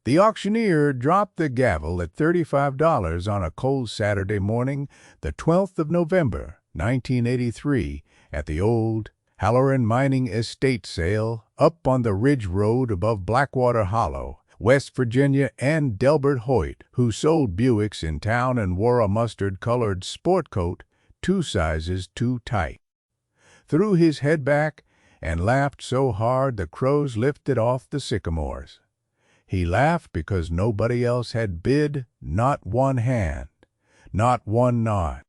The auctioneer dropped the gavel at $35 on a cold Saturday morning, the 12th of November, 1983, at the old Halloran Mining Estate sale up on the Ridge Road above Blackwater Hollow, West Virginia, and Delbert Hoyt, who sold Buicks in town and wore a mustard-colored sport coat 2 sizes too tight, threw his head back and laughed so hard the crows lifted off the sycamores. He laughed because nobody else had bid, not one hand, not one nod.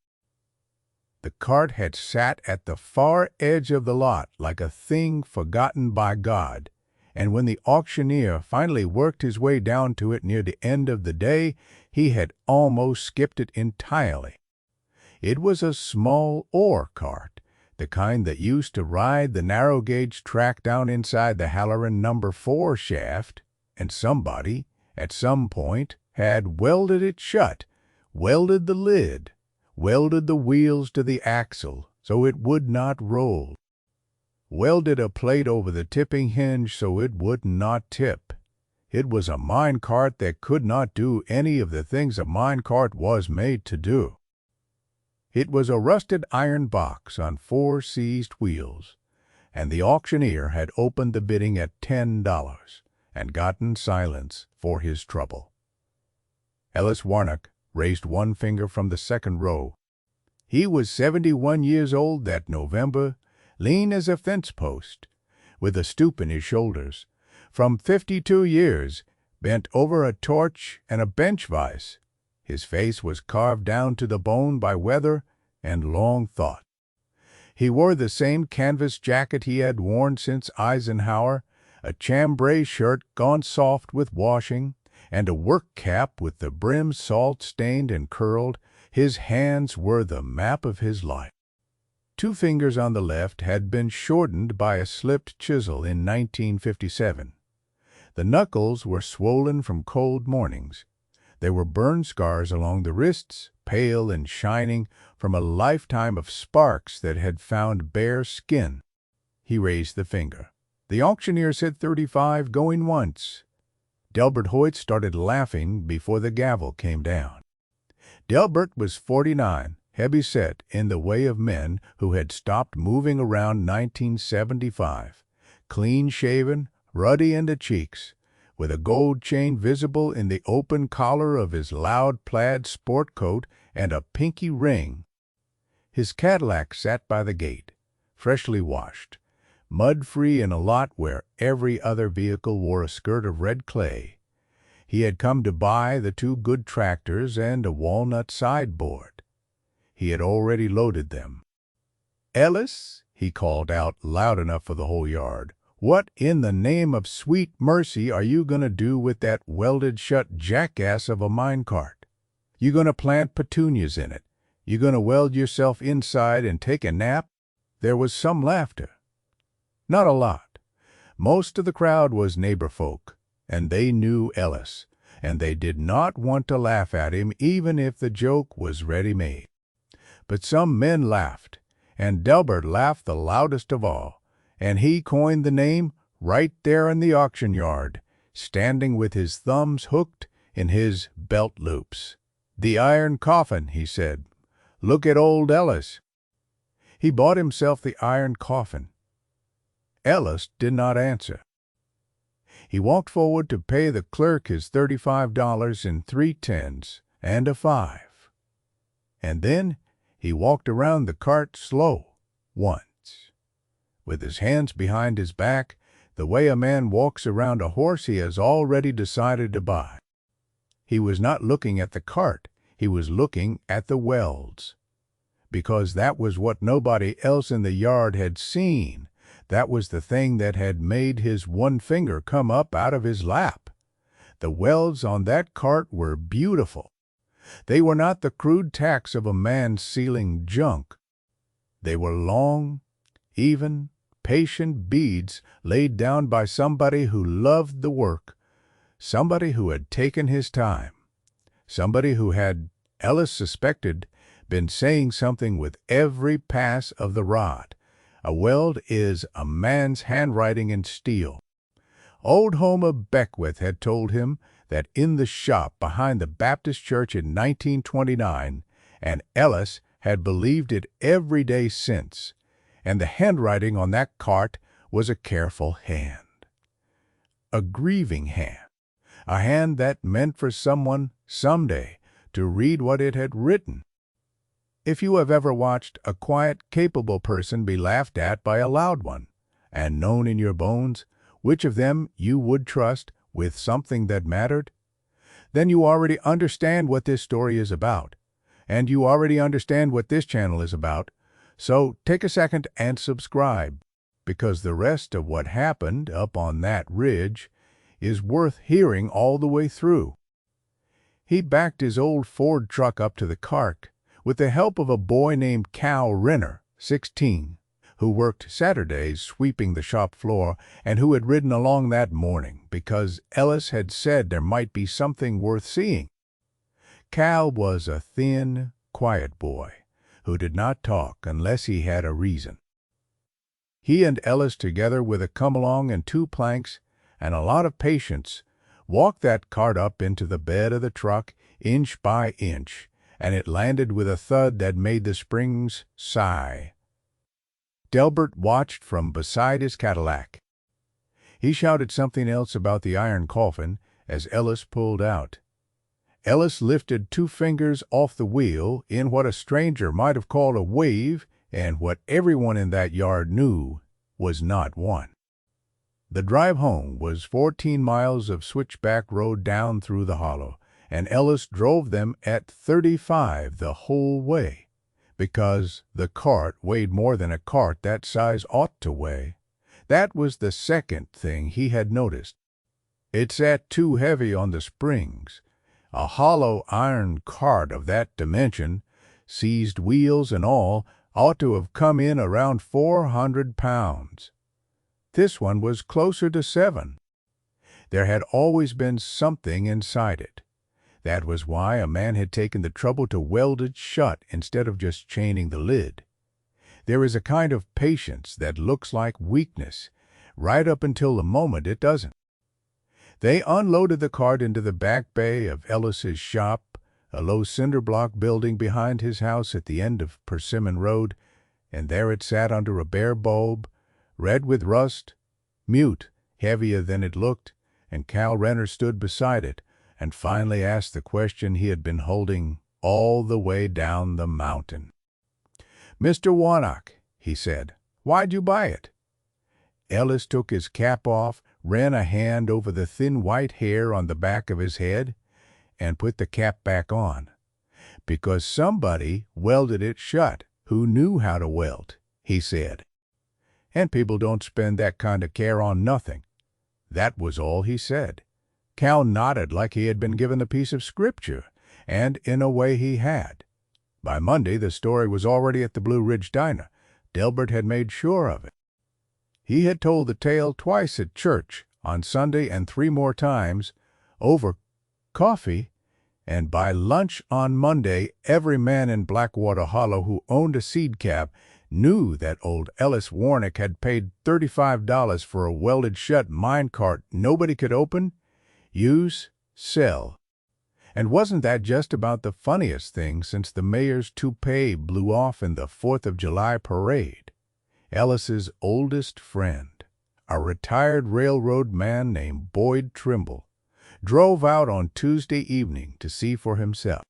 The cart had sat at the far edge of the lot like a thing forgotten by God, and when the auctioneer finally worked his way down to it near the end of the day, he had almost skipped it entirely. It was a small ore cart, the kind that used to ride the narrow-gauge track down inside the Halloran No. 4 shaft, and somebody, at some point, had welded it shut, welded the lid, welded the wheels to the axle so it would not roll, welded a plate over the tipping hinge so it would not tip. It was a mine cart that could not do any of the things a mine cart was made to do. It was a rusted iron box on 4 seized wheels, and the auctioneer had opened the bidding at $10 and gotten silence for his trouble. Ellis Warnock raised one finger from the second row. He was 71 years old that November, lean as a fence post, with a stoop in his shoulders, from 52 years, bent over a torch and a bench vise. His face was carved down to the bone by weather and long thought. He wore the same canvas jacket he had worn since Eisenhower, a chambray shirt gone soft with washing, and a work cap with the brim salt-stained and curled. His hands were the map of his life. 2 fingers on the left had been shortened by a slipped chisel in 1957. The knuckles were swollen from cold mornings. There were burn scars along the wrists, pale and shining from a lifetime of sparks that had found bare skin. He raised the finger. The auctioneer said 35 going once. Delbert Hoyt started laughing before the gavel came down. Delbert was 49, heavy-set in the way of men who had stopped moving around 1975, clean-shaven, ruddy in the cheeks, with a gold chain visible in the open collar of his loud plaid sport coat and a pinky ring. His Cadillac sat by the gate, freshly washed, mud-free in a lot where every other vehicle wore a skirt of red clay. He had come to buy the 2 good tractors and a walnut sideboard. He had already loaded them. "Ellis," he called out loud enough for the whole yard, "what in the name of sweet mercy are you going to do with that welded-shut jackass of a mine cart? You going to plant petunias in it? You going to weld yourself inside and take a nap?" There was some laughter. Not a lot. Most of the crowd was neighbor folk, and they knew Ellis, and they did not want to laugh at him even if the joke was ready-made. But some men laughed, and Delbert laughed the loudest of all, and he coined the name right there in the auction yard, standing with his thumbs hooked in his belt loops. "The iron coffin," he said. "Look at old Ellis." He bought himself the iron coffin. Ellis did not answer. He walked forward to pay the clerk his $35 in 3 tens and a 5. And then he walked around the cart slow, once, with his hands behind his back, the way a man walks around a horse he has already decided to buy. He was not looking at the cart, he was looking at the welds, because that was what nobody else in the yard had seen. That was the thing that had made his one finger come up out of his lap. The welds on that cart were beautiful. They were not the crude tacks of a man sealing junk. They were long, even, patient beads laid down by somebody who loved the work, somebody who had taken his time, somebody who had, Ellis suspected, been saying something with every pass of the rod. A weld is a man's handwriting in steel. Old Homer Beckwith had told him that in the shop behind the Baptist church in 1929, and Ellis had believed it every day since, and the handwriting on that cart was a careful hand. A grieving hand. A hand that meant for someone, someday, to read what it had written. If you have ever watched a quiet, capable person be laughed at by a loud one, and known in your bones which of them you would trust with something that mattered, then you already understand what this story is about, and you already understand what this channel is about, so take a second and subscribe, because the rest of what happened up on that ridge is worth hearing all the way through. He backed his old Ford truck up to the cart with the help of a boy named Cal Renner, 16, who worked Saturdays sweeping the shop floor and who had ridden along that morning because Ellis had said there might be something worth seeing. Cal was a thin, quiet boy who did not talk unless he had a reason. He and Ellis, together with a come-along and 2 planks and a lot of patience, walked that cart up into the bed of the truck inch by inch, and it landed with a thud that made the springs sigh. Delbert watched from beside his Cadillac. He shouted something else about the iron coffin as Ellis pulled out. Ellis lifted 2 fingers off the wheel in what a stranger might have called a wave, and what everyone in that yard knew was not one. The drive home was 14 miles of switchback road down through the hollow, and Ellis drove them at 35 the whole way, because the cart weighed more than a cart that size ought to weigh. That was the second thing he had noticed. It sat too heavy on the springs. A hollow iron cart of that dimension, seized wheels and all, ought to have come in around 400 pounds. This one was closer to 7. There had always been something inside it. That was why a man had taken the trouble to weld it shut instead of just chaining the lid. There is a kind of patience that looks like weakness, right up until the moment it doesn't. They unloaded the cart into the back bay of Ellis's shop, a low cinder-block building behind his house at the end of Persimmon Road, and there it sat under a bare bulb, red with rust, mute, heavier than it looked, and Cal Renner stood beside it and finally asked the question he had been holding all the way down the mountain. "Mr. Warnock," he said, "why'd you buy it?" Ellis took his cap off, ran a hand over the thin white hair on the back of his head, and put the cap back on. "Because somebody welded it shut who knew how to weld," he said. "And people don't spend that kind of care on nothing." That was all he said. Cal nodded like he had been given a piece of scripture, and in a way he had. By Monday the story was already at the Blue Ridge Diner. Delbert had made sure of it. He had told the tale twice at church, on Sunday, and 3 more times, over coffee, and by lunch on Monday every man in Blackwater Hollow who owned a seed cab knew that old Ellis Warnock had paid $35 for a welded-shut minecart nobody could open, use, sell. And wasn't that just about the funniest thing since the mayor's toupee blew off in the 4th of July parade? Ellis's oldest friend, a retired railroad man named Boyd Trimble, drove out on Tuesday evening to see for himself.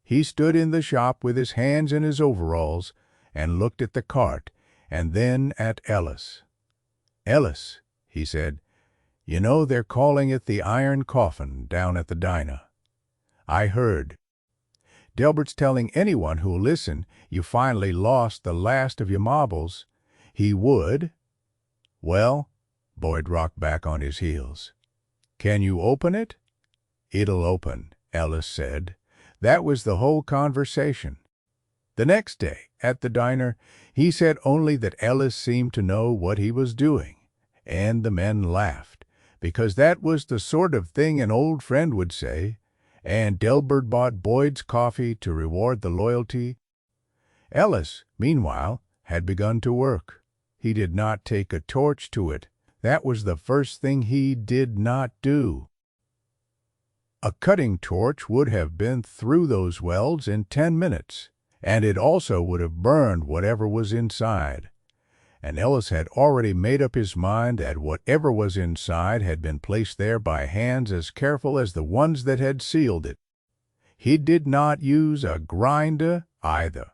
He stood in the shop with his hands in his overalls and looked at the cart and then at Ellis. "Ellis," he said, "you know they're calling it the iron coffin down at the diner." "I heard." "Delbert's telling anyone who'll listen you finally lost the last of your marbles. He would." "Well," Boyd rocked back on his heels. "Can you open it?" "It'll open," Ellis said. That was the whole conversation. The next day, at the diner, he said only that Ellis seemed to know what he was doing, and the men laughed, because that was the sort of thing an old friend would say, and Delbert bought Boyd's coffee to reward the loyalty. Ellis, meanwhile, had begun to work. He did not take a torch to it That was the first thing he did not do. A cutting torch would have been through those welds in 10 minutes, and it also would have burned whatever was inside. And Ellis had already made up his mind that whatever was inside had been placed there by hands as careful as the ones that had sealed it. He did not use a grinder either,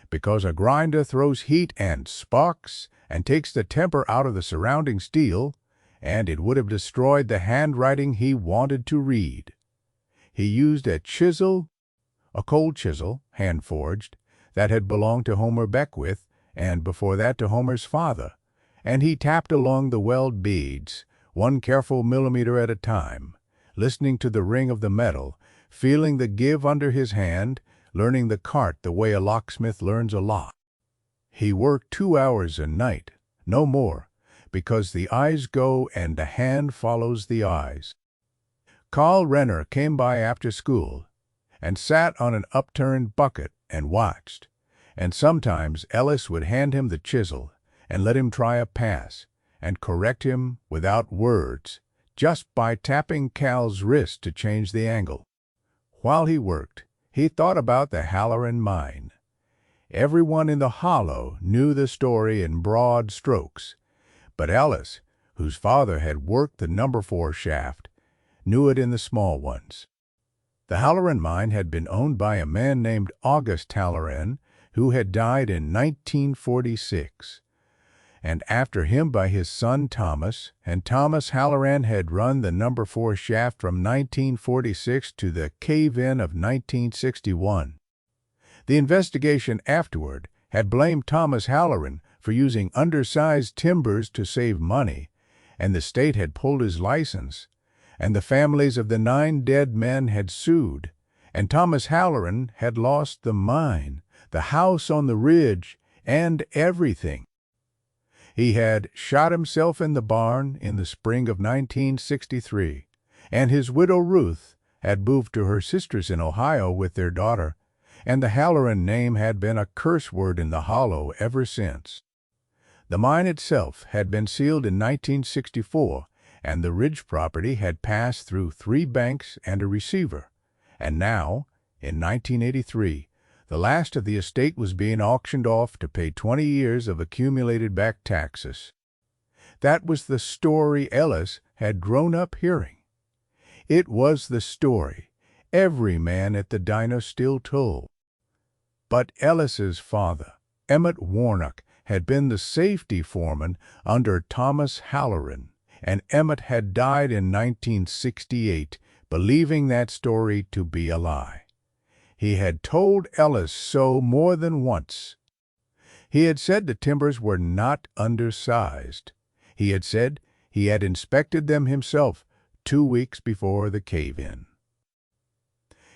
because a grinder throws heat and sparks and takes the temper out of the surrounding steel, and it would have destroyed the handwriting he wanted to read. He used a chisel, a cold chisel, hand-forged, that had belonged to Homer Beckwith, and before that to Homer's father, and he tapped along the weld beads, 1 careful millimeter at a time, listening to the ring of the metal, feeling the give under his hand, learning the cart the way a locksmith learns a lock. He worked 2 hours a night, no more, because the eyes go and the hand follows the eyes. Carl Renner came by after school and sat on an upturned bucket and watched, and sometimes Ellis would hand him the chisel and let him try a pass and correct him without words, just by tapping Cal's wrist to change the angle. While he worked, he thought about the Halloran mine. Everyone in the hollow knew the story in broad strokes, but Ellis, whose father had worked the No. 4 shaft, knew it in the small ones. The Halloran mine had been owned by a man named August Halloran, who had died in 1946, and after him by his son Thomas, and Thomas Halloran had run the No. 4 shaft from 1946 to the cave-in of 1961. The investigation afterward had blamed Thomas Halloran for using undersized timbers to save money, and the state had pulled his license, and the families of the 9 dead men had sued, and Thomas Halloran had lost the mine, the house on the ridge, and everything. He had shot himself in the barn in the spring of 1963, and his widow Ruth had moved to her sister's in Ohio with their daughter, and the Halloran name had been a curse word in the hollow ever since. The mine itself had been sealed in 1964, and the ridge property had passed through 3 banks and a receiver, and now, in 1983, the last of the estate was being auctioned off to pay 20 years of accumulated back taxes. That was the story Ellis had grown up hearing. It was the story every man at the diner still told. But Ellis's father, Emmett Warnock, had been the safety foreman under Thomas Halloran, and Emmett had died in 1968, believing that story to be a lie. He had told Ellis so more than once. He had said the timbers were not undersized. He had said he had inspected them himself 2 weeks before the cave-in.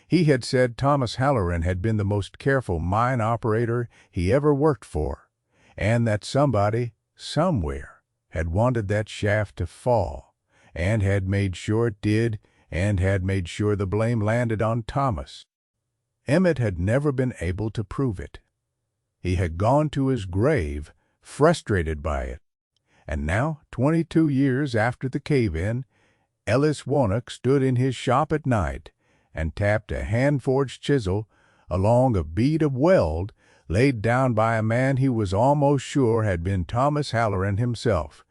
He had said Thomas Halloran had been the most careful mine operator he ever worked for, and that somebody, somewhere, had wanted that shaft to fall, and had made sure it did, and had made sure the blame landed on Thomas. Emmett had never been able to prove it. He had gone to his grave frustrated by it, and now, 22 years after the cave-in, Ellis Warnock stood in his shop at night and tapped a hand-forged chisel along a bead of weld laid down by a man he was almost sure had been Thomas Halloran himself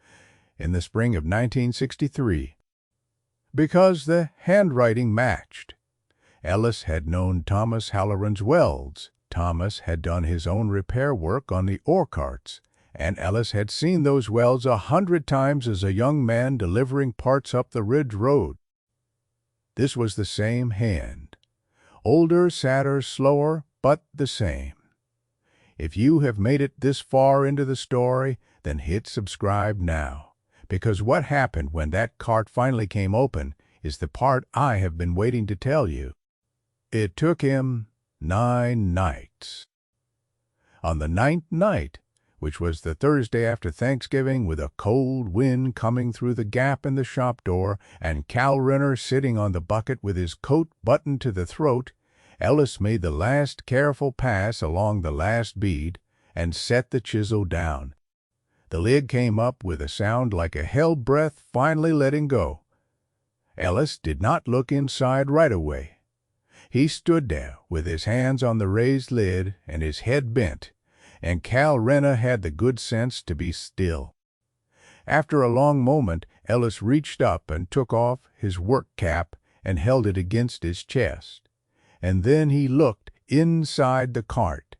in the spring of 1963. Because the handwriting matched. Ellis had known Thomas Halloran's welds. Thomas had done his own repair work on the ore carts, and Ellis had seen those welds 100 times as a young man delivering parts up the Ridge Road. This was the same hand. Older, sadder, slower, but the same. If you have made it this far into the story, then hit subscribe now, because what happened when that cart finally came open is the part I have been waiting to tell you. It took him 9 nights. On the 9th night, which was the Thursday after Thanksgiving, with a cold wind coming through the gap in the shop door and Cal Renner sitting on the bucket with his coat buttoned to the throat, Ellis made the last careful pass along the last bead and set the chisel down. The lid came up with a sound like a held breath finally letting go. Ellis did not look inside right away. He stood there with his hands on the raised lid and his head bent, and Cal Renner had the good sense to be still. After a long moment, Ellis reached up and took off his work cap and held it against his chest. And then he looked inside the cart.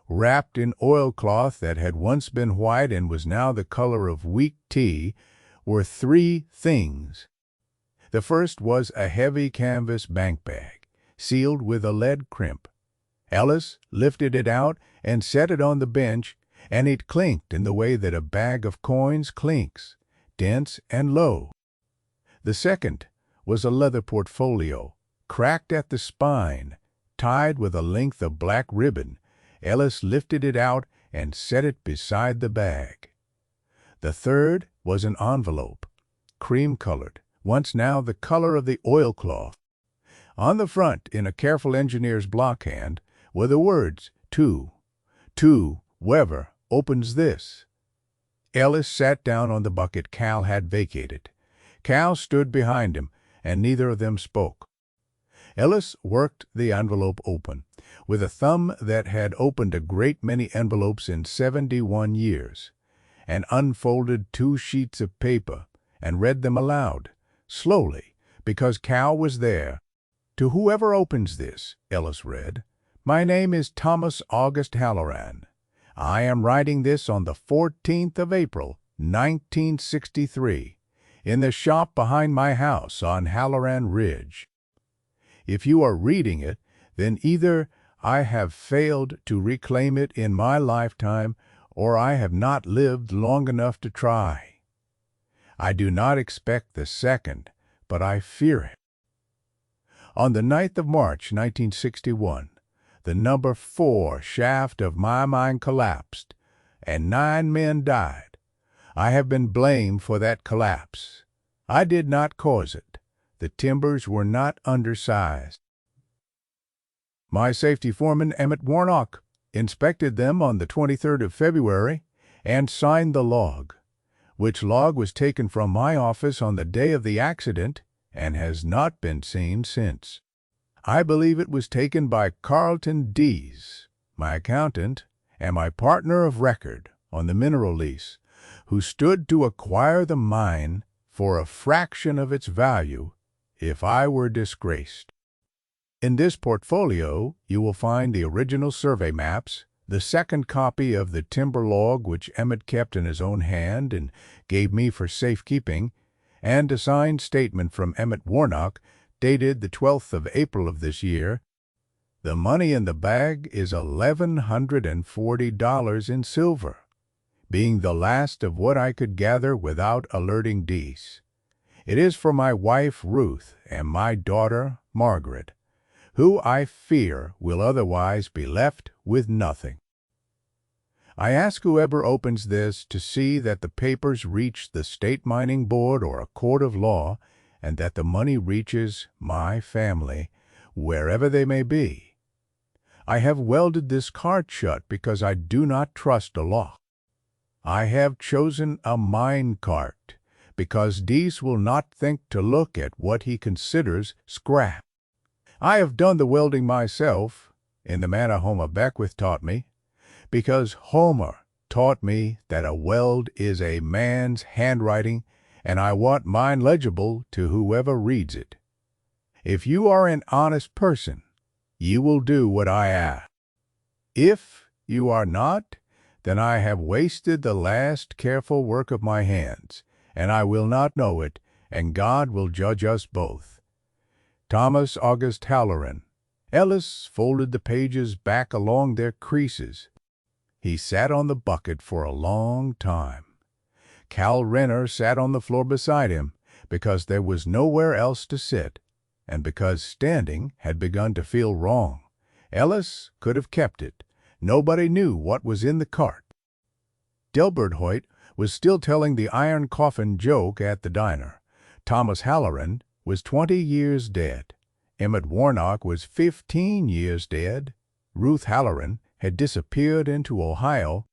Wrapped in oilcloth that had once been white and was now the color of weak tea, were three things. The first was a heavy canvas bank bag, sealed with a lead crimp. Ellis lifted it out and set it on the bench, and it clinked in the way that a bag of coins clinks, dense and low. The second was a leather portfolio, cracked at the spine, tied with a length of black ribbon. Ellis lifted it out and set it beside the bag. The third was an envelope, cream-colored, once now the color of the oilcloth. On the front, in a careful engineer's blockhand, were the words, "To whoever opens this." Ellis sat down on the bucket Cal had vacated. Cal stood behind him, and neither of them spoke. Ellis worked the envelope open, with a thumb that had opened a great many envelopes in 71 years, and unfolded 2 sheets of paper, and read them aloud, slowly, because Cal was there. "To whoever opens this," Ellis read, "my name is Thomas August Halloran. I am writing this on the 14th of April, 1963, in the shop behind my house on Halloran Ridge. If you are reading it, then either I have failed to reclaim it in my lifetime, or I have not lived long enough to try. I do not expect the second, but I fear it." On the 9th of March, 1961, the number 4 shaft of my mine collapsed, and 9 men died. I have been blamed for that collapse. I did not cause it. The timbers were not undersized. My safety foreman, Emmett Warnock, inspected them on the 23rd of February and signed the log, which log was taken from my office on the day of the accident and has not been seen since. I believe it was taken by Carlton Dees, my accountant, and my partner of record on the mineral lease, who stood to acquire the mine for a fraction of its value if I were disgraced. In this portfolio, you will find the original survey maps, the second copy of the timber log which Emmett kept in his own hand and gave me for safekeeping, and a signed statement from Emmett Warnock dated the 12th of April of this year. The money in the bag is $1,140 in silver, being the last of what I could gather without alerting Dees. It is for my wife Ruth and my daughter Margaret, who I fear will otherwise be left with nothing. I ask whoever opens this to see that the papers reach the State Mining Board or a court of law, and that the money reaches my family, wherever they may be. I have welded this cart shut because I do not trust a lock. I have chosen a mine cart because Dees will not think to look at what he considers scrap. I have done the welding myself, in the manner Homer Beckwith taught me, because Homer taught me that a weld is a man's handwriting, and I want mine legible to whoever reads it. If you are an honest person, you will do what I ask. If you are not, then I have wasted the last careful work of my hands, and I will not know it, and God will judge us both. Thomas August Halloran. Ellis folded the pages back along their creases. He sat on the bucket for a long time. Cal Renner sat on the floor beside him, because there was nowhere else to sit, and because standing had begun to feel wrong. Ellis could have kept it. Nobody knew what was in the cart. Delbert Hoyt was still telling the iron coffin joke at the diner. Thomas Halloran was 20 years dead. Emmett Warnock was 15 years dead. Ruth Halloran had disappeared into Ohio.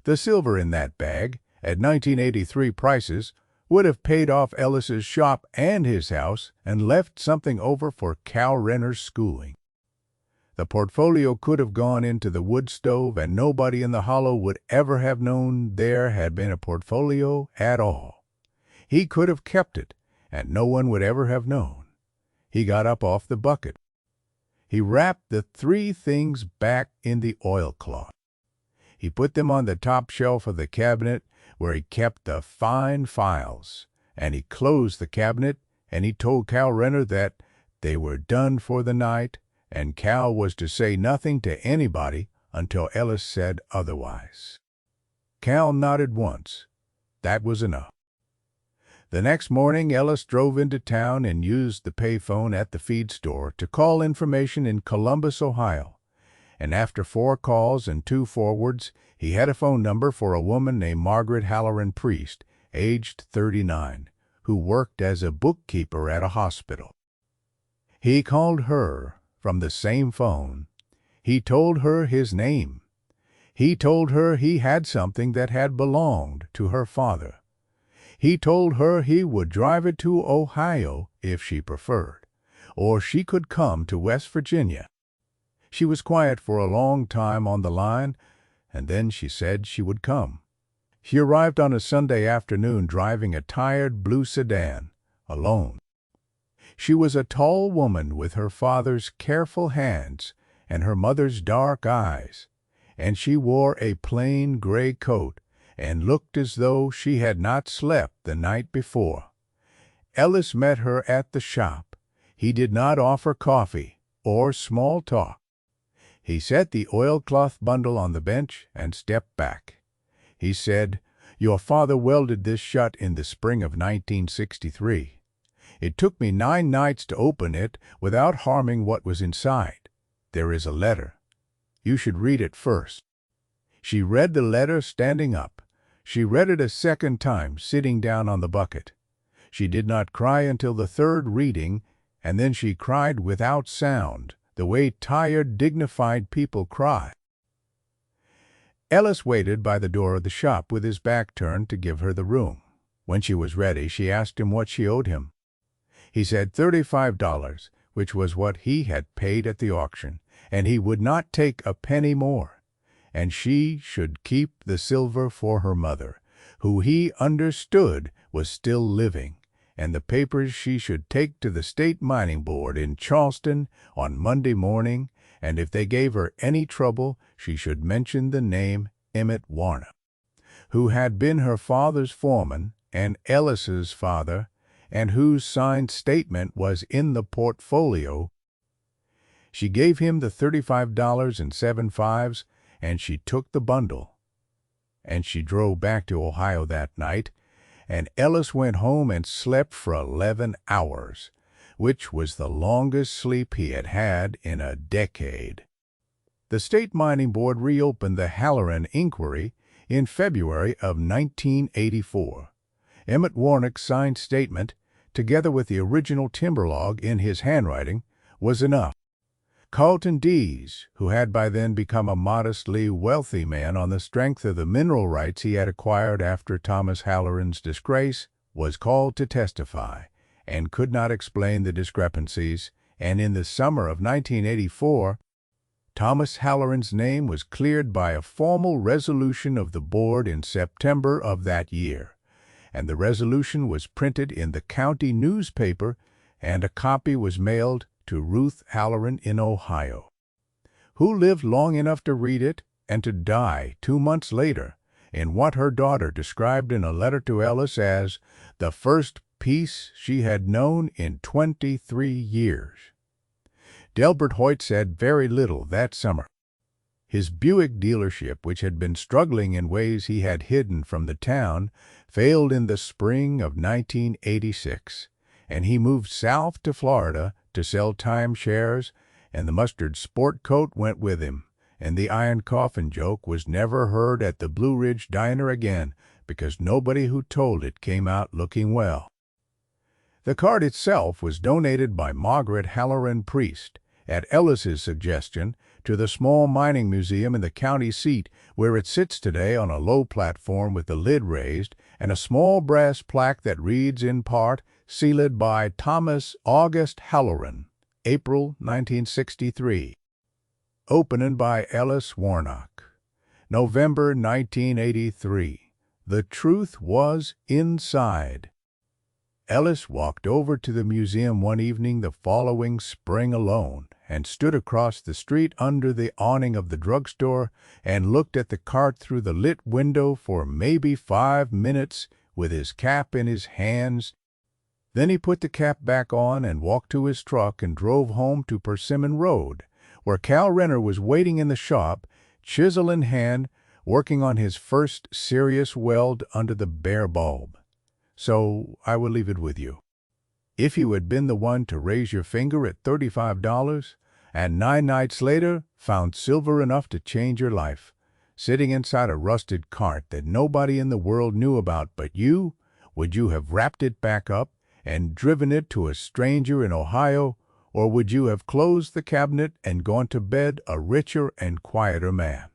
The silver in that bag, at 1983 prices, would have paid off Ellis's shop and his house and left something over for Cal Renner's schooling. The portfolio could have gone into the wood stove, and nobody in the hollow would ever have known there had been a portfolio at all. He could have kept it, and no one would ever have known. He got up off the bucket. He wrapped the three things back in the oilcloth. He put them on the top shelf of the cabinet where he kept the fine files, and he closed the cabinet, and he told Cal Renner that they were done for the night, and Cal was to say nothing to anybody until Ellis said otherwise. Cal nodded once. That was enough. The next morning, Ellis drove into town and used the payphone at the feed store to call information in Columbus, Ohio. And after 4 calls and 2 forwards, he had a phone number for a woman named Margaret Halloran Priest, aged 39, who worked as a bookkeeper at a hospital. He called her from the same phone. He told her his name. He told her he had something that had belonged to her father. He told her he would drive it to Ohio if she preferred, or she could come to West Virginia. She was quiet for a long time on the line, and then she said she would come. She arrived on a Sunday afternoon driving a tired blue sedan, alone. She was a tall woman with her father's careful hands and her mother's dark eyes, and she wore a plain gray coat and looked as though she had not slept the night before. Ellis met her at the shop. He did not offer coffee or small talk. He set the oilcloth bundle on the bench and stepped back. He said, "Your father welded this shut in the spring of 1963. It took me 9 nights to open it without harming what was inside. There is a letter. You should read it first." She read the letter standing up. She read it a second time, sitting down on the bucket. She did not cry until the 3rd reading, and then she cried without sound, the way tired, dignified people cry. Ellis waited by the door of the shop with his back turned to give her the room. When she was ready, she asked him what she owed him. He said $35, which was what he had paid at the auction, and he would not take a penny more, and she should keep the silver for her mother, who he understood was still living, and the papers she should take to the State Mining Board in Charleston on Monday morning, and if they gave her any trouble, she should mention the name Emmett Warner, who had been her father's foreman and Ellis's father, and whose signed statement was in the portfolio. She gave him the $35.75, and she took the bundle. And she drove back to Ohio that night, and Ellis went home and slept for 11 hours, which was the longest sleep he had had in a decade. The State Mining Board reopened the Halloran inquiry in February of 1984. Emmett Warnick's signed statement, together with the original timber log in his handwriting, was enough. Carlton Dees, who had by then become a modestly wealthy man on the strength of the mineral rights he had acquired after Thomas Halloran's disgrace, was called to testify, and could not explain the discrepancies, and in the summer of 1984, Thomas Halloran's name was cleared by a formal resolution of the board in September of that year, and the resolution was printed in the county newspaper, and a copy was mailed to Ruth Halloran in Ohio, who lived long enough to read it and to die 2 months later in what her daughter described in a letter to Ellis as the first peace she had known in 23 years. Delbert Hoyt said very little that summer. His Buick dealership, which had been struggling in ways he had hidden from the town, failed in the spring of 1986, and he moved south to Florida to sell timeshares, and the mustard sport coat went with him, and the iron coffin joke was never heard at the Blue Ridge Diner again because nobody who told it came out looking well. The card itself was donated by Margaret Halloran Priest, at Ellis's suggestion, to the small mining museum in the county seat, where it sits today on a low platform with the lid raised and a small brass plaque that reads in part, "Sealed by Thomas August Halloran, April 1963. Opening by Ellis Warnock. November 1983. The truth was inside." Ellis walked over to the museum one evening the following spring alone and stood across the street under the awning of the drugstore and looked at the cart through the lit window for maybe 5 minutes with his cap in his hands. Then he put the cap back on and walked to his truck and drove home to Persimmon Road, where Cal Renner was waiting in the shop, chisel in hand, working on his first serious weld under the bare bulb. So I will leave it with you. If you had been the one to raise your finger at $35 and 9 nights later found silver enough to change your life, sitting inside a rusted cart that nobody in the world knew about but you, would you have wrapped it back up and driven it to a stranger in Ohio, or would you have closed the cabinet and gone to bed a richer and quieter man?